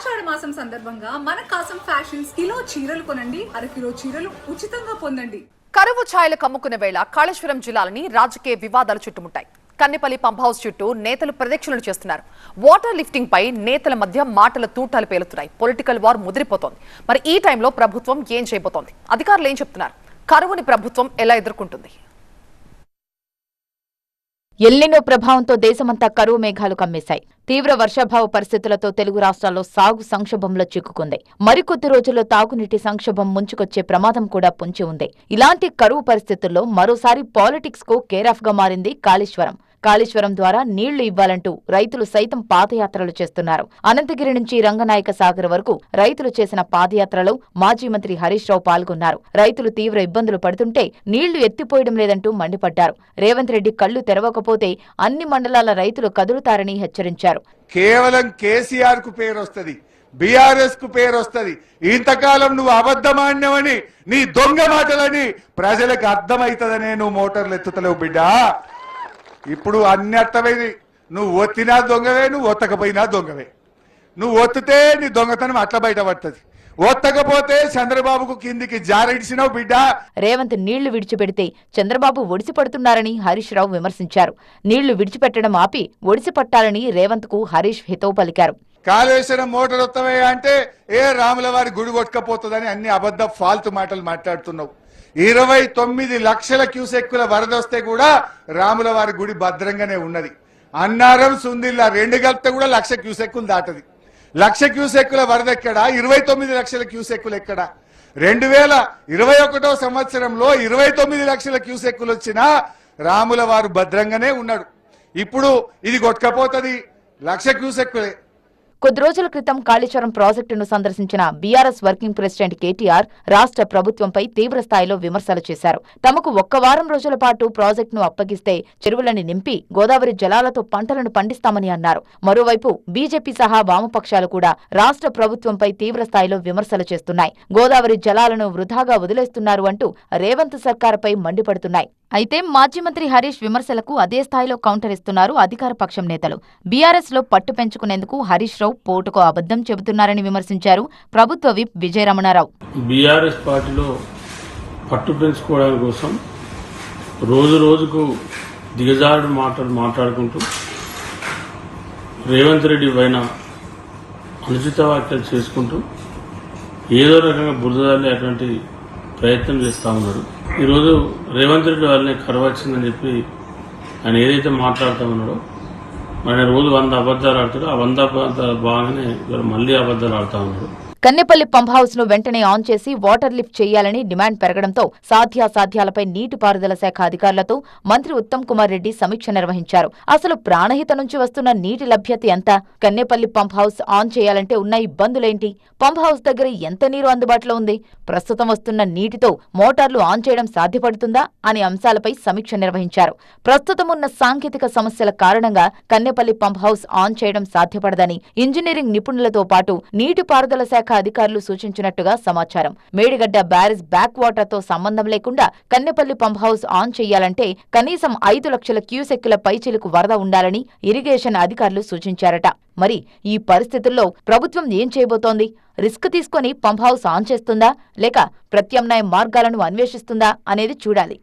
ఆషాఢ మాసం సందర్భంగా మన కాసం ఫ్యాషన్స్ కిలో చీరలు కొనండి, అరకిలో చీరలు ఉచితంగా పొందండి. కరువు ఛాయలు కమ్ముకునే వేళ కాళేశ్వరం జిల్లాలని రాజకీయ వివాదాలు చుట్టుముట్టాయి. కన్నెపల్లి పంప్ హౌస్ చుట్టూ నేతలు ప్రదక్షిణలు చేస్తున్నారు. వాటర్ లిఫ్టింగ్ పై నేతల మధ్య మాటల తూటాలు పేలుతున్నాయి. Political war ముదిరిపోతోంది. మరి ఈ టైంలో ప్రభుత్వం ఏం చేయబోతోంది? అధికారులు ఏం చెప్తున్నారు? కరువుని ప్రభుత్వం ఎలా ఎదుర్కొంటుంది? ఎల్నినో ప్రభావంతో దేశమంతా కరువు మేఘాలు కమ్మేశాయి. తీవ్ర వర్షాభావ పరిస్థితులతో తెలుగు రాష్ట్రాల్లో సాగు సంక్షోభంలో చిక్కుకుంది. మరికొద్ది రోజుల్లో తాగునీటి సంక్షోభం ముంచుకొచ్చే ప్రమాదం కూడా పొంచి ఉంది. ఇలాంటి కరువు పరిస్థితుల్లో మరోసారి పాలిటిక్స్ కు కేరాఫ్ గా మారింది కాళేశ్వరం. కాళేశ్వరం ద్వారా నీళ్లు ఇవ్వాలంటూ రైతులు సైతం పాదయాత్రలు చేస్తున్నారు. అనంతగిరి నుంచి రంగనాయక సాగర్ వరకు రైతులు చేసిన పాదయాత్రలో మాజీ మంత్రి హరీష్ రావు పాల్గొన్నారు. రైతులు తీవ్ర ఇబ్బందులు పడుతుంటే నీళ్లు ఎత్తిపోయడం లేదంటూ మండిపడ్డారు. రేవంత్ రెడ్డి కళ్లు తెరవకపోతే అన్ని మండలాల రైతులు కదులుతారని హెచ్చరించారు. కేవలం కేసీఆర్ కు పేరు వస్తుంది, బీఆర్ఎస్ కు పేరు వస్తుంది. ఇంతకాలం నువ్వు అబద్ధమాన్యమని, నీ దొంగ మాటలని ప్రజలకు అర్థమైతదనే నువ్వు మోటార్లు ఎత్తుతలేవు బిడ్డా. ఇప్పుడు అన్ని అర్థమైంది. నువ్వు ఒత్తినా దొంగవే, నువ్వు ఒత్తకపోయినా దొంగవే. నువ్వు ఒత్తితే నీ దొంగతనం అట్లా బయటపడుతుంది. ఒత్తకపోతే చంద్రబాబుకు కిందికి జారిడిసినావు బిడ్డ. రేవంత్ నీళ్లు విడిచిపెడితే చంద్రబాబు ఒడిసిపడుతున్నారని హరీష్ రావు విమర్శించారు. నీళ్లు విడిచిపెట్టడం ఆపి ఒడిసిపట్టాలని రేవంత్ కు హరీష్ హితవు పలికారు. కాళేశ్వరం మోటార్ వస్తావే అంటే రాముల వారి గుడి కొట్టుకపోతుందని అన్ని అబద్ధ ఫాల్తు మాటలు మాట్లాడుతున్నావు. 29 లక్షల క్యూసెక్కుల వరద వస్తే కూడా రాముల వారి గుడి భద్రంగానే ఉన్నది. అన్నారం సుందిల్లా 2 కలిపితే కూడా 1,00,000 క్యూసెక్కులు దాటది. 1,00,000 క్యూసెక్కుల వరద ఎక్కడ? 29 లక్షల క్యూసెక్కులు ఎక్కడ? 2021 సంవత్సరంలో 29 లక్షల క్యూసెక్కులు వచ్చినా రాముల వారు భద్రంగానే ఉన్నాడు. ఇప్పుడు ఇది కొట్టుకపోతుంది, 1,00,000 క్యూసెక్కులే. కొద్ది రోజుల క్రితం కాళేశ్వరం ప్రాజెక్టును సందర్శించిన బీఆర్ఎస్ వర్కింగ్ ప్రెసిడెంట్ కేటీఆర్ రాష్ట్ర ప్రభుత్వంపై తీవ్ర స్థాయిలో విమర్శలు చేశారు. తమకు 1 వారం రోజుల పాటు ప్రాజెక్టును అప్పగిస్తే చెరువులని నింపి గోదావరి జలాలతో పంటలను పండిస్తామని అన్నారు. మరోవైపు బీజేపీ సహా వామపక్షాలు కూడా రాష్ట్ర ప్రభుత్వంపై తీవ్ర స్థాయిలో విమర్శలు చేస్తున్నాయి. గోదావరి జలాలను వృధాగా వదిలేస్తున్నారు అంటూ రేవంత్ సర్కారుపై మండిపడుతున్నాయి. అయితే మాజీ మంత్రి హరీష్ విమర్శలకు అదే స్థాయిలో కౌంటర్ ఇస్తున్నారు అధికార పక్షం నేతలు. బీఆర్ఎస్ లో పట్టు పెంచుకునేందుకు హరీష్ రావు పోటుకు అబద్ధం చెబుతున్నారని విమర్శించారు ప్రభుత్వ విప్ విజయ రమణారావు. బీఆర్ఎస్ పార్టీలో పట్టు పెంచుకోవడం కోసం రోజు రోజుకు దిగజారుడు మాటలు మాట్లాడుకుంటూ రేవంత్ రెడ్డి పైన అనుచిత వ్యాఖ్యలు చేసుకుంటూ ఏదో రకంగా బురదలే అటువంటి ప్రయత్నం చేస్తా ఉన్నారు. ఈరోజు రేవంత్ రెడ్డి వాళ్ళని కరువు వచ్చిందని చెప్పి ఆయన ఏదైతే మాట్లాడుతూ ఉన్నాడో ఆయన రోజు 100 అబద్ధాలు ఆడుతాడో ఆ 100 అబద్ధాలు బాగానే మళ్ళీ అబద్ధాలు ఆడుతూ ఉన్నాడు. కన్నెపల్లి పంప్ హౌస్ ను వెంటనే ఆన్ చేసి వాటర్ లిఫ్ట్ చేయాలని డిమాండ్ పెరగడంతో సాధ్యాసాధ్యాలపై నీటిపారుదల శాఖ అధికారులతో మంత్రి ఉత్తమ్ కుమార్ రెడ్డి సమీక్ష నిర్వహించారు. అసలు ప్రాణహిత నుంచి వస్తున్న నీటి లభ్యత ఎంత? కన్నెపల్లి పంప్ హౌస్ ఆన్ చేయాలంటే ఉన్న ఇబ్బందులేంటి? పంప్ హౌస్ దగ్గర ఎంత నీరు అందుబాటులో ఉంది? ప్రస్తుతం వస్తున్న నీటితో మోటార్లు ఆన్ చేయడం సాధ్యపడుతుందా అనే అంశాలపై సమీక్ష నిర్వహించారు. ప్రస్తుతం ఉన్న సాంకేతిక సమస్యల కారణంగా కన్నెపల్లి పంప్ హౌస్ ఆన్ చేయడం సాధ్యపడదని ఇంజనీరింగ్ నిపుణులతో పాటు నీటిపారుదల శాఖ అధికారులు సూచించినట్టుగా సమాచారం. మేడిగడ్డ బ్యారేజ్ బ్యాక్ వాటర్ తో సంబంధం లేకుండా కన్నెపల్లి పంప్ హౌస్ ఆన్ చేయాలంటే కనీసం 5 లక్షల క్యూసెక్కుల పైచిలుకు వరద ఉండాలని ఇరిగేషన్ అధికారులు సూచించారట. మరి ఈ పరిస్థితుల్లో ప్రభుత్వం ఏం చేయబోతోంది? రిస్క్ తీసుకుని పంప్ హౌస్ ఆన్ చేస్తుందా లేక ప్రత్యామ్నాయ మార్గాలను అన్వేషిస్తుందా అనేది చూడాలి.